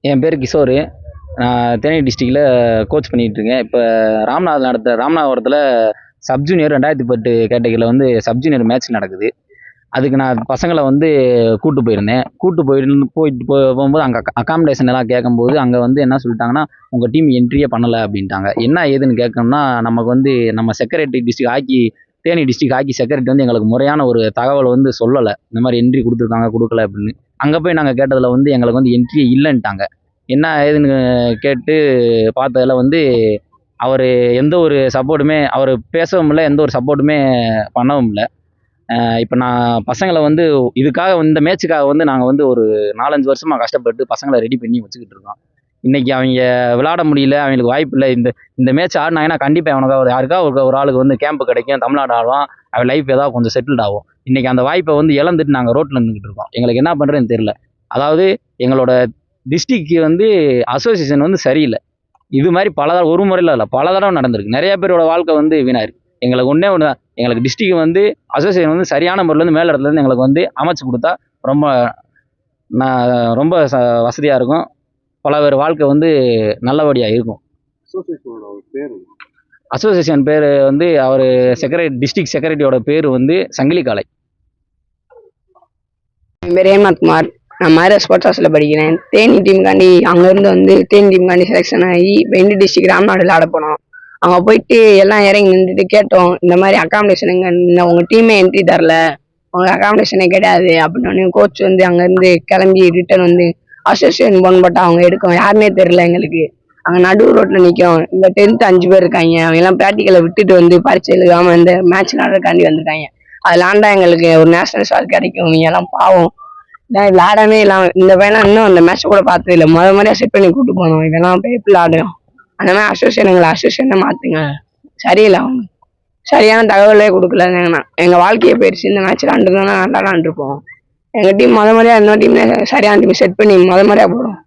என் பேர் கிஷோர். நான் தேனி டிஸ்ட்ரிக்டில் கோச் பண்ணிகிட்ருக்கேன். இப்போ ராமநாதபுரத்தில் சப் ஜூனியர் 2010 கேட்டகரியில் வந்து சப் ஜூனியர் மேட்ச் நடக்குது. அதுக்கு நான் பசங்களை வந்து கூப்பிட்டு போயிருந்தேன். போயிட்டு போகும்போது அங்கே அக்காமடேஷன் எல்லாம் கேட்கும்போது அங்கே வந்து என்ன சொல்லிட்டாங்கன்னா, உங்கள் டீம் என்ட்ரியே பண்ணலை அப்படின்ட்டாங்க. என்ன ஏதுன்னு கேட்கணும்னா, நமக்கு வந்து நம்ம secretary Theni district hockey secretary வந்து எங்களுக்கு முறையான ஒரு தகவலை வந்து சொல்லலை. இந்த மாதிரி என்ட்ரி கொடுக்கல அப்படின்னு. அங்கே போய் நாங்கள் கேட்டதில் வந்து எங்களுக்கு வந்து என்ட்ரியே இல்லைன்ட்டாங்க. என்ன ஏதுன்னு கேட்டு பார்த்ததில் வந்து அவர் எந்த ஒரு சப்போர்ட்டுமே அவர் பேசவும் இல்லை, எந்த ஒரு சப்போர்ட்டுமே பண்ணவும் இல்லை. இப்போ நான் பசங்களை வந்து இதுக்காக இந்த மேட்சுக்காக வந்து நாங்கள் வந்து ஒரு 4-5 வருஷமாக கஷ்டப்பட்டு பசங்களை ரெடி பண்ணி வச்சுக்கிட்டு இருக்கோம். இன்றைக்கி அவங்க விளையாட முடியல, அவங்களுக்கு வாய்ப்பு இல்லை. இந்த மேட்ச் ஆடினாங்கன்னா கண்டிப்பாக அவனுக்கு யாருக்காக ஒரு ஆளுக்கு வந்து கேம்ப் கிடைக்கும், தமிழ்நாடு ஆடுவான், அவன் லைஃப் ஏதாவது கொஞ்சம் செட்டில்ட் ஆகும். இன்றைக்கி அந்த வாய்ப்பை வந்து இழந்துட்டு நாங்கள் ரோட்டில் நின்றுக்கிட்டு இருக்கோம். எங்களுக்கு என்ன பண்ணுறதுன்னு தெரியல. அதாவது எங்களோட டிஸ்ட்ரிக்ட் வந்து அசோசியேஷன் வந்து சரியில்லை. இது மாதிரி ஒரு முறையில் இல்லை, பல தடவை நடந்திருக்கு. நிறைய பேரோட வாழ்க்கை வந்து வீணாயிருக்கு. எங்களுக்கு ஒன்று தான், எங்களுக்கு டிஸ்ட்ரிக்ட் வந்து அசோசியேஷன் வந்து சரியான முறையிலேருந்து மேல் இடத்துலேருந்து எங்களுக்கு வந்து அமைச்சு கொடுத்தா ரொம்ப வசதியாக இருக்கும். பல பேர் வாழ்க்கை வந்து நல்லபடியாக இருக்கும். அசோசியேஷன் பேர் வந்து அவர் டிஸ்ட்ரிக்ட் செக்ரட்டரியோட பேர் வந்து சங்கிலி காலை. என் பேர் ஹேமந்த்குமார். நான் மாதிரி ஸ்போர்ட்ஸ் ஹவுஸில் படிக்கிறேன். தேனி டீமுக்காண்டி அங்கேருந்து வந்து தேனி டீமுக்காண்டி செலெக்ஷன் ஆகி பெண்டு டிஸ்ட்ரிக்ட் ராமநாடுல ஆட போனோம். அங்கே போயிட்டு எல்லாம் இறங்கி நின்றுட்டு கேட்டோம், இந்த மாதிரி அக்காமடேஷன் எங்கே, உங்கள் டீமே என்ட்ரி தரல, உங்களுக்கு அக்காமடேஷனே கிடையாது அப்படின்னு. கோச் வந்து அங்கேருந்து கிளம்பி ரிட்டர்ன் வந்து அசோசியேஷன் போன் போட்டால் அவங்க எடுக்கும் யாருன்னே தெரில எங்களுக்கு. அங்கே நடு ரோட்டில் நிற்கிறோம். இந்த 10th 5 பேர் இருக்காங்க. அவங்க எல்லாம் ப்ராக்டிக்கலை விட்டுட்டு வந்து பரிச்சை எழுதாமல் இந்த மேட்ச் விளாடுறதுக்காண்டி வந்திருக்காங்க. அதில் ஆண்டா எங்களுக்கு ஒரு நேஷனல் ஸ்டார் கிடைக்கும். இவங்க எல்லாம் பாவம் விளையாடவே இல்லாமல் இந்த பையனா இன்னும் அந்த மேட்ச்சை கூட பார்த்தது இல்லை. முறையாக செட் பண்ணி கூப்பிட்டு போனோம். இதெல்லாம் போய் எப்படி ஆடும். அந்த மாதிரி அசோசியேஷனை மாற்றுங்க. சரியில்லை, அவங்க சரியான தகவலே கொடுக்கலங்கன்னா எங்கள் வாழ்க்கையை போயிடுச்சு. இந்த மேட்ச் விளாண்டுருந்தோன்னா நல்லா விளாண்டுருப்போம். எங்கள் டீம் முறையாக இன்னொரு டீம் சரியான டீம் செட் பண்ணி முறையாக போடும்.